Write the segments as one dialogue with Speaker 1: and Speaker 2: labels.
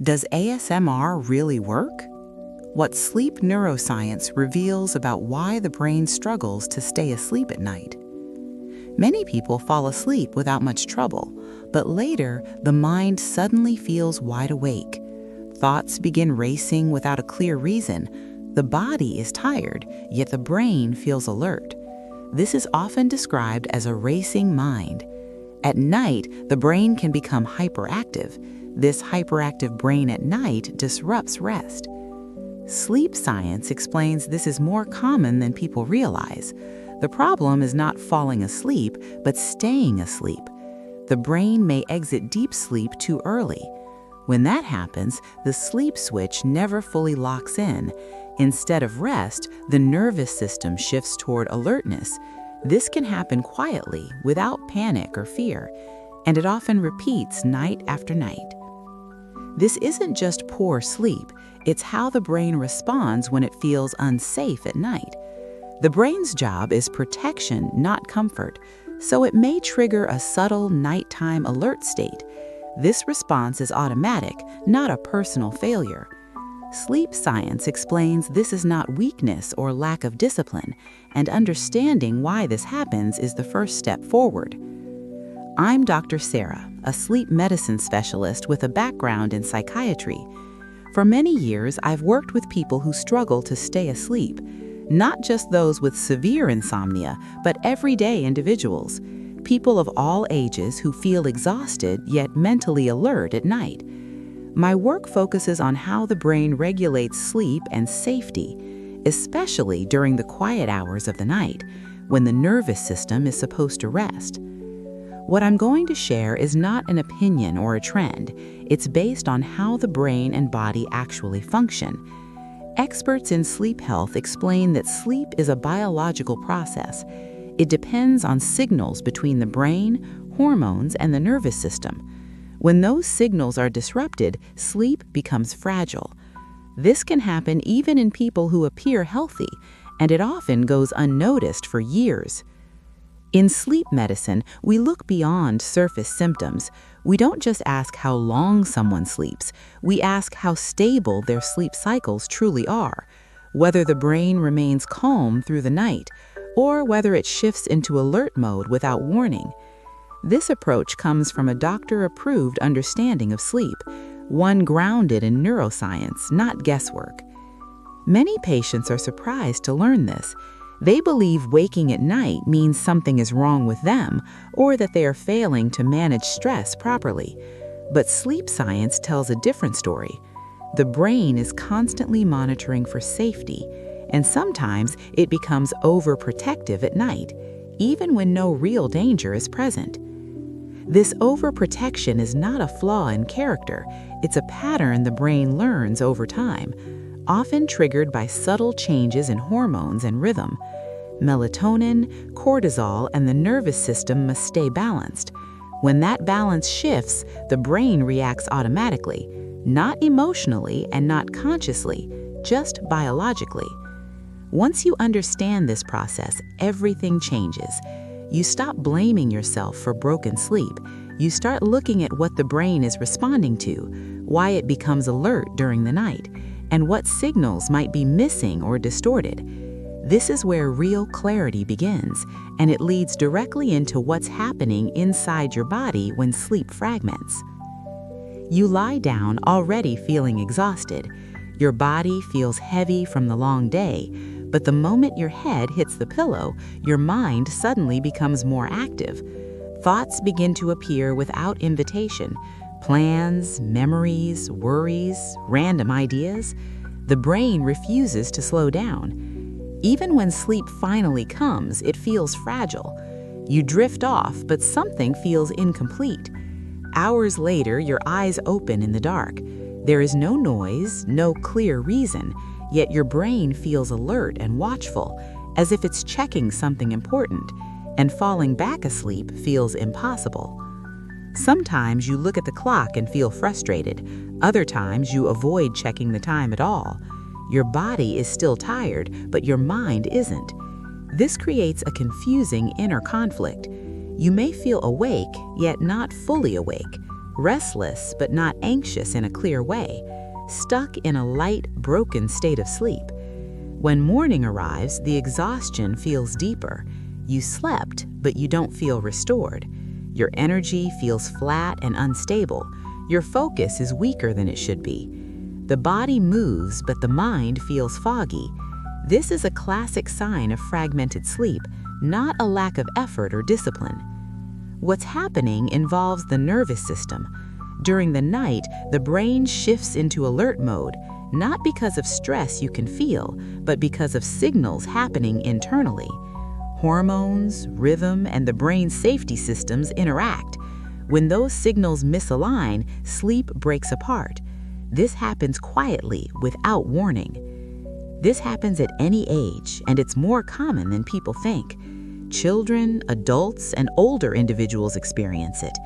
Speaker 1: Does ASMR really work? What sleep neuroscience reveals about why the brain struggles to stay asleep at night. Many people fall asleep without much trouble, but later the mind suddenly feels wide awake. Thoughts begin racing without a clear reason. The body is tired, yet the brain feels alert. This is often described as a racing mind. At night, the brain can become hyperactive. This hyperactive brain at night disrupts rest. Sleep science explains this is more common than people realize. The problem is not falling asleep, but staying asleep. The brain may exit deep sleep too early. When that happens, the sleep switch never fully locks in. Instead of rest, the nervous system shifts toward alertness. This can happen quietly, without panic or fear, and it often repeats night after night. This isn't just poor sleep, it's how the brain responds when it feels unsafe at night. The brain's job is protection, not comfort, so it may trigger a subtle nighttime alert state. This response is automatic, not a personal failure. Sleep science explains this is not weakness or lack of discipline, and understanding why this happens is the first step forward. I'm Dr. Sarah, a sleep medicine specialist with a background in psychiatry. For many years, I've worked with people who struggle to stay asleep, not just those with severe insomnia, but everyday individuals, people of all ages who feel exhausted yet mentally alert at night. My work focuses on how the brain regulates sleep and safety, especially during the quiet hours of the night, when the nervous system is supposed to rest. What I'm going to share is not an opinion or a trend. It's based on how the brain and body actually function. Experts in sleep health explain that sleep is a biological process. It depends on signals between the brain, hormones, and the nervous system. When those signals are disrupted, sleep becomes fragile. This can happen even in people who appear healthy, and it often goes unnoticed for years. In sleep medicine, we look beyond surface symptoms. We don't just ask how long someone sleeps, we ask how stable their sleep cycles truly are, whether the brain remains calm through the night, or whether it shifts into alert mode without warning. This approach comes from a doctor-approved understanding of sleep, one grounded in neuroscience, not guesswork. Many patients are surprised to learn this. They believe waking at night means something is wrong with them or that they are failing to manage stress properly. But sleep science tells a different story. The brain is constantly monitoring for safety, and sometimes it becomes overprotective at night, even when no real danger is present. This overprotection is not a flaw in character, it's a pattern the brain learns over time, often triggered by subtle changes in hormones and rhythm. Melatonin, cortisol, and the nervous system must stay balanced. When that balance shifts, the brain reacts automatically, not emotionally and not consciously, just biologically. Once you understand this process, everything changes. You stop blaming yourself for broken sleep. You start looking at what the brain is responding to, why it becomes alert during the night, and what signals might be missing or distorted. This is where real clarity begins, and it leads directly into what's happening inside your body when sleep fragments. You lie down already feeling exhausted. Your body feels heavy from the long day, but the moment your head hits the pillow, your mind suddenly becomes more active. Thoughts begin to appear without invitation. Plans, memories, worries, random ideas. The brain refuses to slow down. Even when sleep finally comes, it feels fragile. You drift off, but something feels incomplete. Hours later, your eyes open in the dark. There is no noise, no clear reason, yet your brain feels alert and watchful, as if it's checking something important, and falling back asleep feels impossible. Sometimes you look at the clock and feel frustrated. Other times you avoid checking the time at all. Your body is still tired, but your mind isn't. This creates a confusing inner conflict. You may feel awake, yet not fully awake. restless but not anxious in a clear way, stuck in a light, broken state of sleep. When morning arrives, the exhaustion feels deeper. You slept, but you don't feel restored. Your energy feels flat and unstable. Your focus is weaker than it should be. The body moves, but the mind feels foggy. This is a classic sign of fragmented sleep, not a lack of effort or discipline. What's happening involves the nervous system. During the night, the brain shifts into alert mode, not because of stress you can feel, but because of signals happening internally. Hormones, rhythm, and the brain's safety systems interact. When those signals misalign, sleep breaks apart. This happens quietly, without warning. This happens at any age, and it's more common than people think. Children, adults, and older individuals experience it.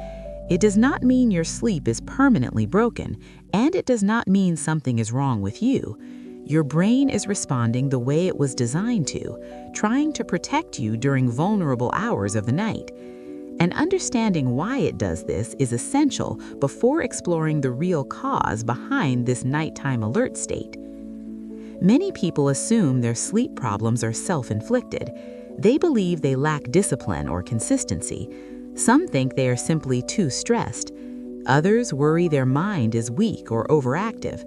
Speaker 1: It does not mean your sleep is permanently broken, and it does not mean something is wrong with you. Your brain is responding the way it was designed to, trying to protect you during vulnerable hours of the night. And understanding why it does this is essential before exploring the real cause behind this nighttime alert state. Many people assume their sleep problems are self-inflicted. They believe they lack discipline or consistency. Some think they are simply too stressed. Others worry their mind is weak or overactive.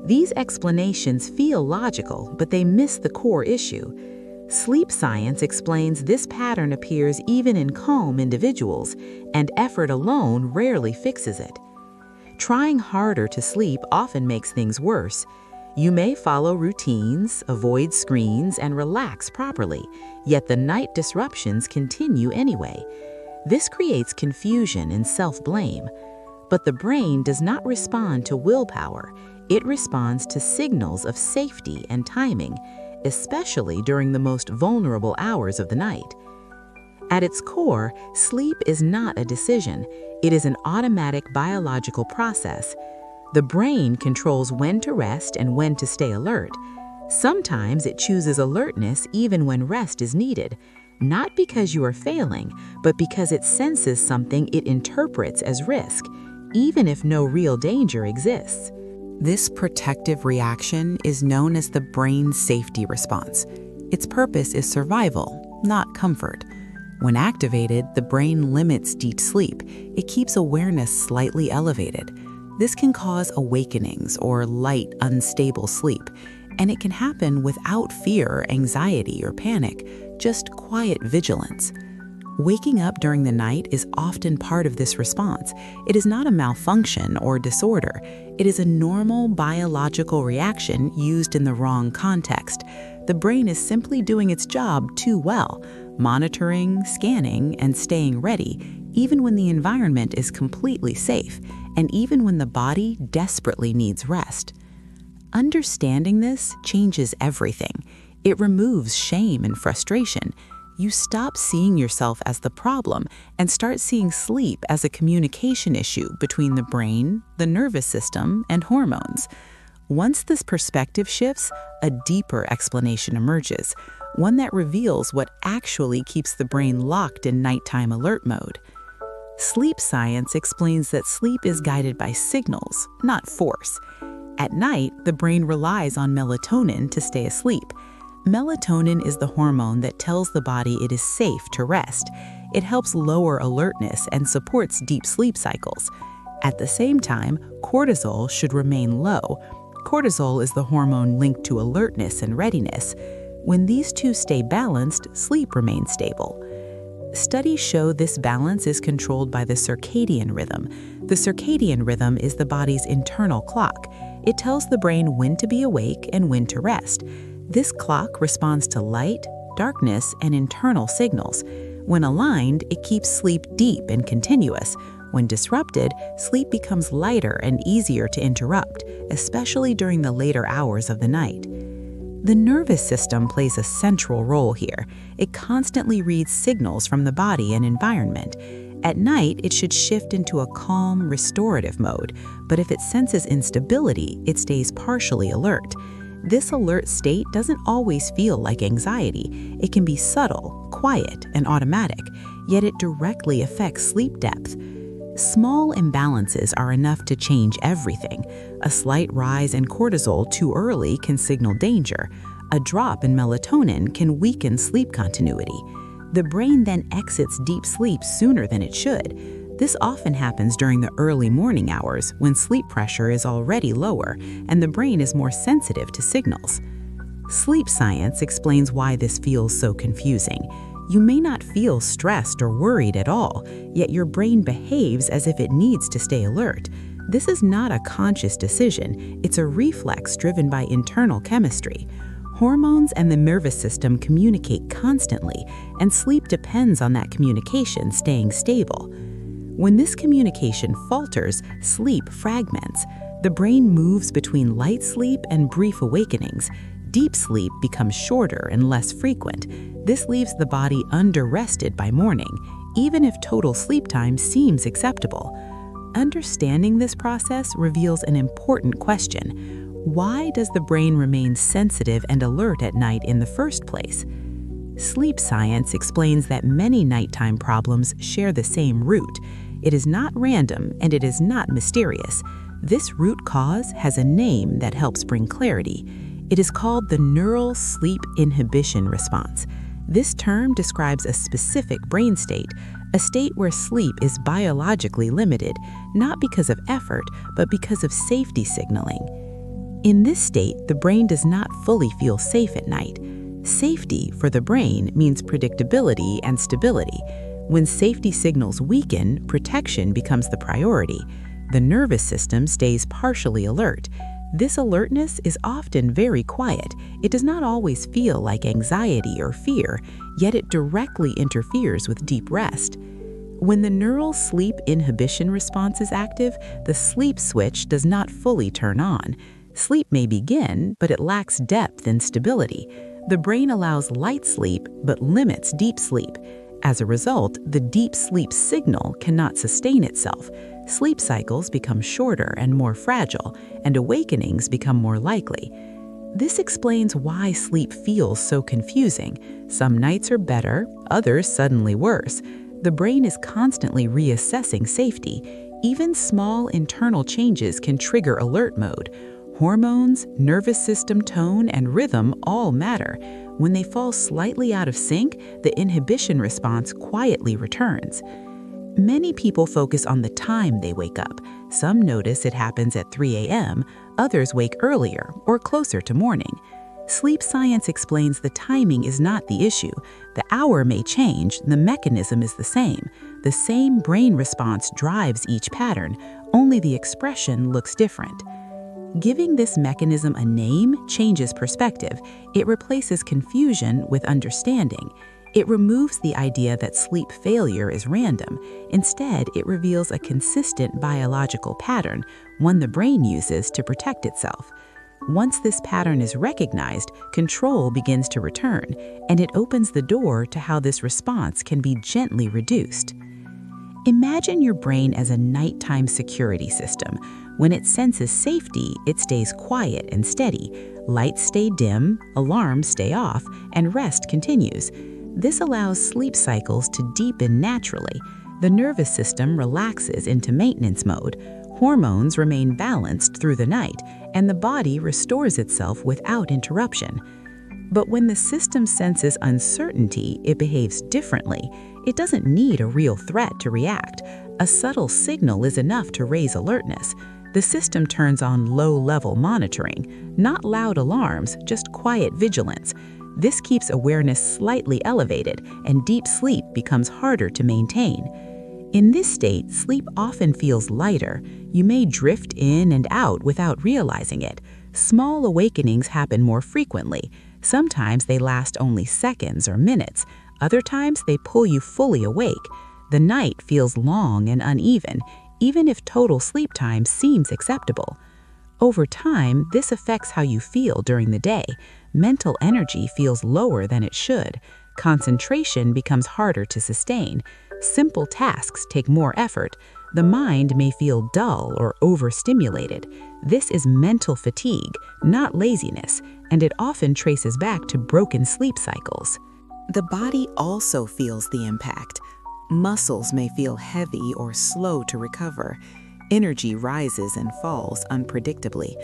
Speaker 1: These explanations feel logical, but they miss the core issue. Sleep science explains this pattern appears even in calm individuals, and effort alone rarely fixes it. Trying harder to sleep often makes things worse. You may follow routines, avoid screens, and relax properly, yet the night disruptions continue anyway. This creates confusion and self-blame. But the brain does not respond to willpower. It responds to signals of safety and timing, especially during the most vulnerable hours of the night. At its core, sleep is not a decision. It is an automatic biological process. The brain controls when to rest and when to stay alert. Sometimes it chooses alertness even when rest is needed, not because you are failing, but because it senses something it interprets as risk, even if no real danger exists. This protective reaction is known as the brain's safety response. Its purpose is survival, not comfort. When activated, the brain limits deep sleep. It keeps awareness slightly elevated. This can cause awakenings or light, unstable sleep, and it can happen without fear, anxiety, or panic, just quiet vigilance. Waking up during the night is often part of this response. It is not a malfunction or disorder. It is a normal biological reaction used in the wrong context. The brain is simply doing its job too well, monitoring, scanning, and staying ready, even when the environment is completely safe, and even when the body desperately needs rest. Understanding this changes everything. It removes shame and frustration. You stop seeing yourself as the problem and start seeing sleep as a communication issue between the brain, the nervous system, and hormones. Once this perspective shifts, a deeper explanation emerges, one that reveals what actually keeps the brain locked in nighttime alert mode. Sleep science explains that sleep is guided by signals, not force. At night, the brain relies on melatonin to stay asleep. Melatonin is the hormone that tells the body it is safe to rest. It helps lower alertness and supports deep sleep cycles. At the same time, cortisol should remain low. Cortisol is the hormone linked to alertness and readiness. When these two stay balanced, sleep remains stable. Studies show this balance is controlled by the circadian rhythm. The circadian rhythm is the body's internal clock. It tells the brain when to be awake and when to rest. This clock responds to light, darkness, and internal signals. When aligned, it keeps sleep deep and continuous. When disrupted, sleep becomes lighter and easier to interrupt, especially during the later hours of the night. The nervous system plays a central role here. It constantly reads signals from the body and environment. At night, it should shift into a calm, restorative mode, but if it senses instability, it stays partially alert. This alert state doesn't always feel like anxiety. It can be subtle, quiet, and automatic, yet it directly affects sleep depth. Small imbalances are enough to change everything. A slight rise in cortisol too early can signal danger. A drop in melatonin can weaken sleep continuity. The brain then exits deep sleep sooner than it should. This often happens during the early morning hours when sleep pressure is already lower and the brain is more sensitive to signals. Sleep science explains why this feels so confusing. You may not feel stressed or worried at all, yet your brain behaves as if it needs to stay alert. This is not a conscious decision, it's a reflex driven by internal chemistry. Hormones and the nervous system communicate constantly, and sleep depends on that communication staying stable. When this communication falters, sleep fragments. The brain moves between light sleep and brief awakenings. Deep sleep becomes shorter and less frequent. This leaves the body under-rested by morning, even if total sleep time seems acceptable. Understanding this process reveals an important question. Why does the brain remain sensitive and alert at night in the first place? Sleep science explains that many nighttime problems share the same root. It is not random and it is not mysterious. This root cause has a name that helps bring clarity. It is called the Neural Sleep Inhibition Response. This term describes a specific brain state, a state where sleep is biologically limited, not because of effort, but because of safety signaling. In this state, the brain does not fully feel safe at night. Safety for the brain means predictability and stability. When safety signals weaken, protection becomes the priority. The nervous system stays partially alert. This alertness is often very quiet. It does not always feel like anxiety or fear, yet it directly interferes with deep rest. When the neural sleep inhibition response is active, the sleep switch does not fully turn on. Sleep may begin, but it lacks depth and stability. The brain allows light sleep, but limits deep sleep. As a result, the deep sleep signal cannot sustain itself. Sleep cycles become shorter and more fragile, and awakenings become more likely. This explains why sleep feels so confusing. Some nights are better, others suddenly worse. The brain is constantly reassessing safety. Even small internal changes can trigger alert mode. Hormones, nervous system tone, and rhythm all matter. When they fall slightly out of sync, the inhibition response quietly returns. Many people focus on the time they wake up. Some notice it happens at 3 a.m., others wake earlier or closer to morning. Sleep science explains the timing is not the issue. The hour may change, the mechanism is the same. The same brain response drives each pattern, only the expression looks different. Giving this mechanism a name changes perspective. It replaces confusion with understanding. It removes the idea that sleep failure is random. Instead, it reveals a consistent biological pattern, one the brain uses to protect itself. Once this pattern is recognized, control begins to return, and it opens the door to how this response can be gently reduced. Imagine your brain as a nighttime security system. When it senses safety, it stays quiet and steady. Lights stay dim, alarms stay off, and rest continues. This allows sleep cycles to deepen naturally. The nervous system relaxes into maintenance mode. Hormones remain balanced through the night, and the body restores itself without interruption. But when the system senses uncertainty, it behaves differently. It doesn't need a real threat to react. A subtle signal is enough to raise alertness. The system turns on low-level monitoring, not loud alarms, just quiet vigilance. This keeps awareness slightly elevated, and deep sleep becomes harder to maintain. In this state, sleep often feels lighter. You may drift in and out without realizing it. Small awakenings happen more frequently. Sometimes they last only seconds or minutes. Other times they pull you fully awake. The night feels long and uneven, even if total sleep time seems acceptable. Over time, this affects how you feel during the day. Mental energy feels lower than it should. Concentration becomes harder to sustain. Simple tasks take more effort. The mind may feel dull or overstimulated. This is mental fatigue, not laziness, and it often traces back to broken sleep cycles. The body also feels the impact. Muscles may feel heavy or slow to recover. Energy rises and falls unpredictably.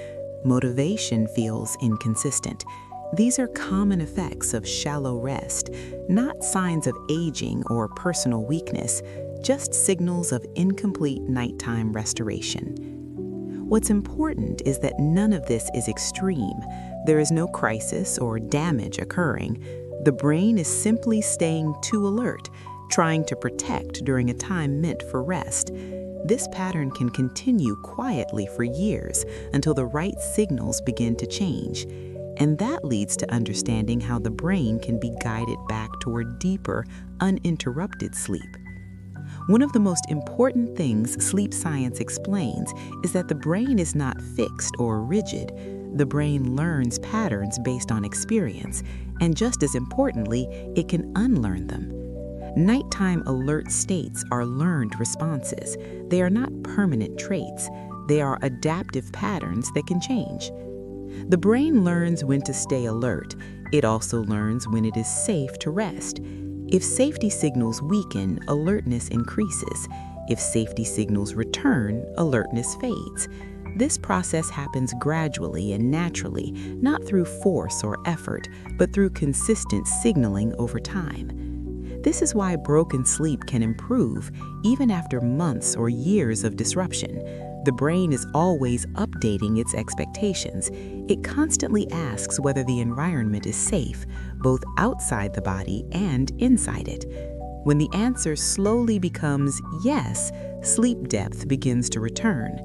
Speaker 1: Motivation feels inconsistent. These are common effects of shallow rest, not signs of aging or personal weakness, just signals of incomplete nighttime restoration. What's important is that none of this is extreme. There is no crisis or damage occurring. The brain is simply staying too alert, trying to protect during a time meant for rest. This pattern can continue quietly for years until the right signals begin to change. And that leads to understanding how the brain can be guided back toward deeper, uninterrupted sleep. One of the most important things sleep science explains is that the brain is not fixed or rigid. The brain learns patterns based on experience, and just as importantly, it can unlearn them. Nighttime alert states are learned responses. They are not permanent traits. They are adaptive patterns that can change. The brain learns when to stay alert. It also learns when it is safe to rest. If safety signals weaken, alertness increases. If safety signals return, alertness fades. This process happens gradually and naturally, not through force or effort, but through consistent signaling over time. This is why broken sleep can improve even after months or years of disruption. The brain is always updating its expectations. It constantly asks whether the environment is safe, both outside the body and inside it. When the answer slowly becomes yes, sleep depth begins to return.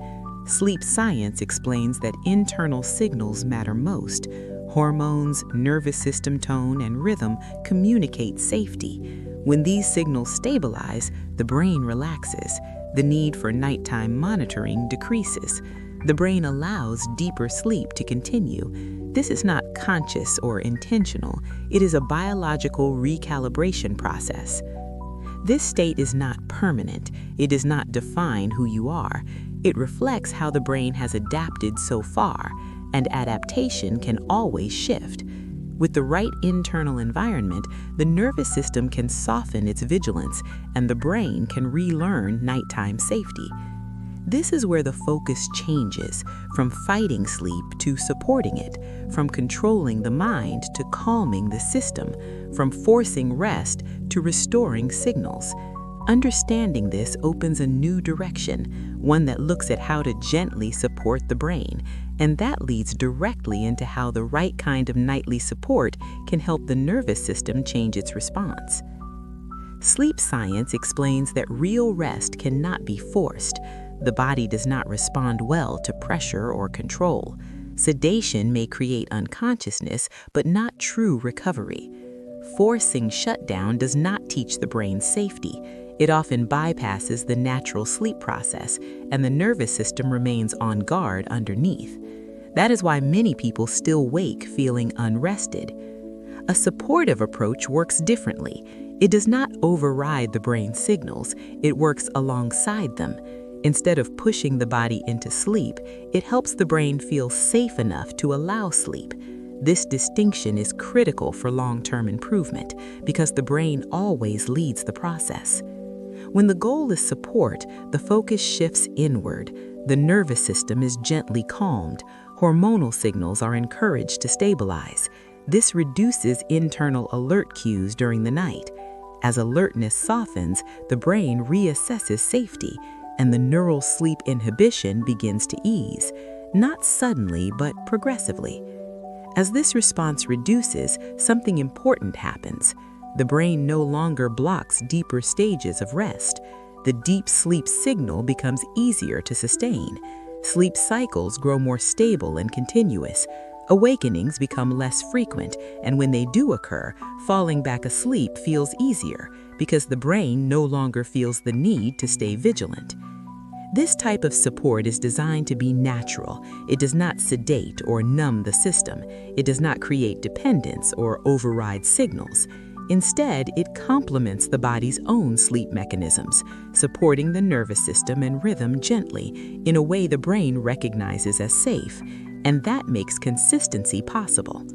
Speaker 1: Sleep science explains that internal signals matter most. Hormones, nervous system tone, and rhythm communicate safety. When these signals stabilize, the brain relaxes. The need for nighttime monitoring decreases. The brain allows deeper sleep to continue. This is not conscious or intentional. It is a biological recalibration process. This state is not permanent. It does not define who you are. It reflects how the brain has adapted so far, and adaptation can always shift. With the right internal environment, the nervous system can soften its vigilance, and the brain can relearn nighttime safety. This is where the focus changes, from fighting sleep to supporting it, from controlling the mind to calming the system, from forcing rest to restoring signals. Understanding this opens a new direction, one that looks at how to gently support the brain, and that leads directly into how the right kind of nightly support can help the nervous system change its response. Sleep science explains that real rest cannot be forced. The body does not respond well to pressure or control. Sedation may create unconsciousness, but not true recovery. Forcing shutdown does not teach the brain safety. It often bypasses the natural sleep process, and the nervous system remains on guard underneath. That is why many people still wake feeling unrested. A supportive approach works differently. It does not override the brain's signals. It works alongside them. Instead of pushing the body into sleep, it helps the brain feel safe enough to allow sleep. This distinction is critical for long-term improvement because the brain always leads the process. When the goal is support, the focus shifts inward. The nervous system is gently calmed. Hormonal signals are encouraged to stabilize. This reduces internal alert cues during the night. As alertness softens, the brain reassesses safety, and the neural sleep inhibition begins to ease, not suddenly but progressively. As this response reduces, something important happens. The brain no longer blocks deeper stages of rest. The deep sleep signal becomes easier to sustain. Sleep cycles grow more stable and continuous. Awakenings become less frequent, and when they do occur, falling back asleep feels easier because the brain no longer feels the need to stay vigilant. This type of support is designed to be natural. It does not sedate or numb the system. It does not create dependence or override signals. Instead, it complements the body's own sleep mechanisms, supporting the nervous system and rhythm gently in a way the brain recognizes as safe, and that makes consistency possible.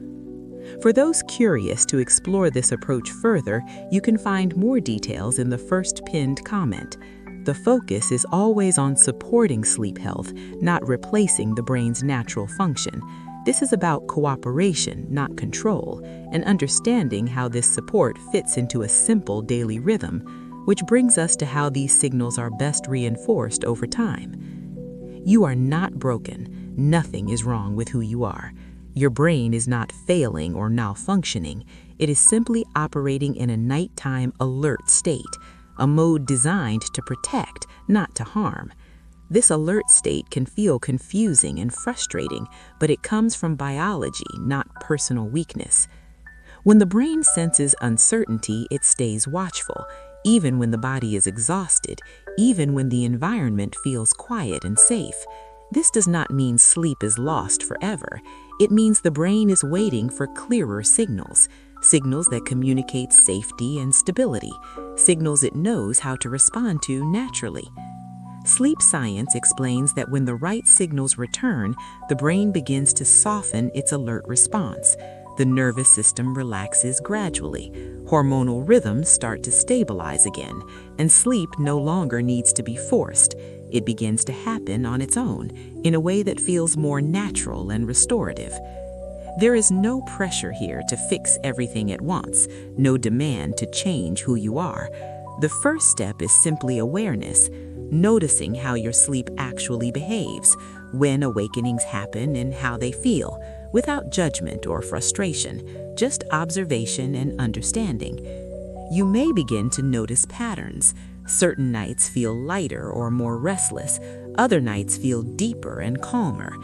Speaker 1: For those curious to explore this approach further, you can find more details in the first pinned comment. The focus is always on supporting sleep health, not replacing the brain's natural function. This is about cooperation, not control, and understanding how this support fits into a simple daily rhythm, which brings us to how these signals are best reinforced over time. You are not broken. Nothing is wrong with who you are. Your brain is not failing or malfunctioning. It is simply operating in a nighttime alert state, a mode designed to protect, not to harm. This alert state can feel confusing and frustrating, but it comes from biology, not personal weakness. When the brain senses uncertainty, it stays watchful, even when the body is exhausted, even when the environment feels quiet and safe. This does not mean sleep is lost forever. It means the brain is waiting for clearer signals, signals that communicate safety and stability, signals it knows how to respond to naturally. Sleep science explains that when the right signals return, the brain begins to soften its alert response. The nervous system relaxes gradually, hormonal rhythms start to stabilize again, and sleep no longer needs to be forced. It begins to happen on its own, in a way that feels more natural and restorative. There is no pressure here to fix everything at once, no demand to change who you are. The first step is simply awareness, noticing how your sleep actually behaves, when awakenings happen and how they feel, without judgment or frustration, just observation and understanding. You may begin to notice patterns. Certain nights feel lighter or more restless, other nights feel deeper and calmer.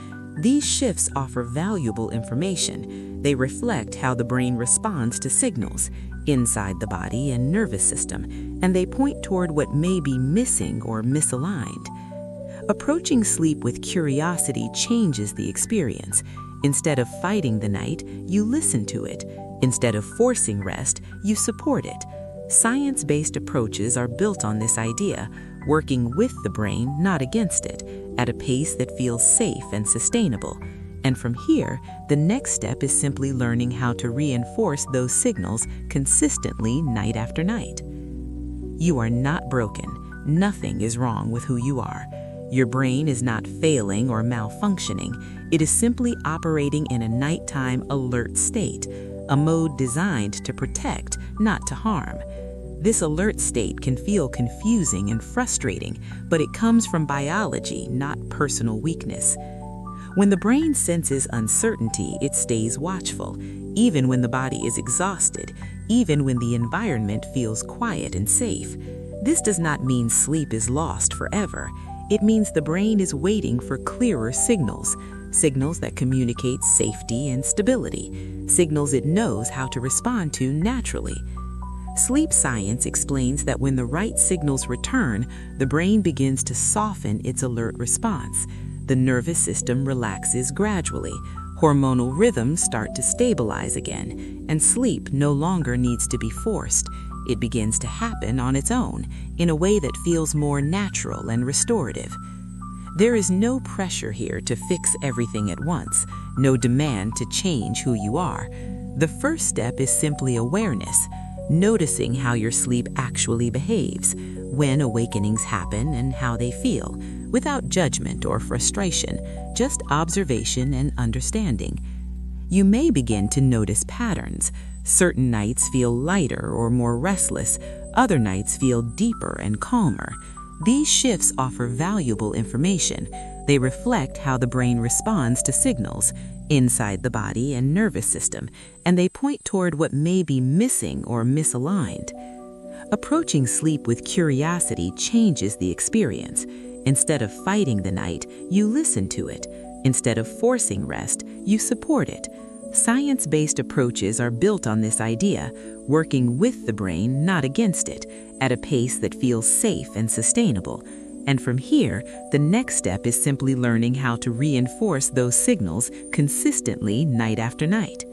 Speaker 1: These shifts offer valuable information. They reflect how the brain responds to signals inside the body and nervous system, and they point toward what may be missing or misaligned. Approaching sleep with curiosity changes the experience. Instead of fighting the night, you listen to it. Instead of forcing rest, you support it. Science-based approaches are built on this idea, working with the brain, not against it, at a pace that feels safe and sustainable. And from here, the next step is simply learning how to reinforce those signals consistently night after night. You are not broken. Nothing is wrong with who you are. Your brain is not failing or malfunctioning. It is simply operating in a nighttime alert state, a mode designed to protect, not to harm. This alert state can feel confusing and frustrating, but it comes from biology, not personal weakness. When the brain senses uncertainty, it stays watchful, even when the body is exhausted, even when the environment feels quiet and safe. This does not mean sleep is lost forever. It means the brain is waiting for clearer signals, signals that communicate safety and stability, signals it knows how to respond to naturally. Sleep science explains that when the right signals return, the brain begins to soften its alert response. The nervous system relaxes gradually, hormonal rhythms start to stabilize again, and sleep no longer needs to be forced. It begins to happen on its own, in a way that feels more natural and restorative. There is no pressure here to fix everything at once, no demand to change who you are. The first step is simply awareness, noticing how your sleep actually behaves, when awakenings happen and how they feel, without judgment or frustration, just observation and understanding. You may begin to notice patterns. Certain nights feel lighter or more restless, other nights feel deeper and calmer. These shifts offer valuable information. They reflect how the brain responds to signals inside the body and nervous system, and they point toward what may be missing or misaligned. Approaching sleep with curiosity changes the experience. Instead of fighting the night, you listen to it. Instead of forcing rest, you support it. Science-based approaches are built on this idea, working with the brain, not against it, at a pace that feels safe and sustainable. And from here, the next step is simply learning how to reinforce those signals consistently night after night.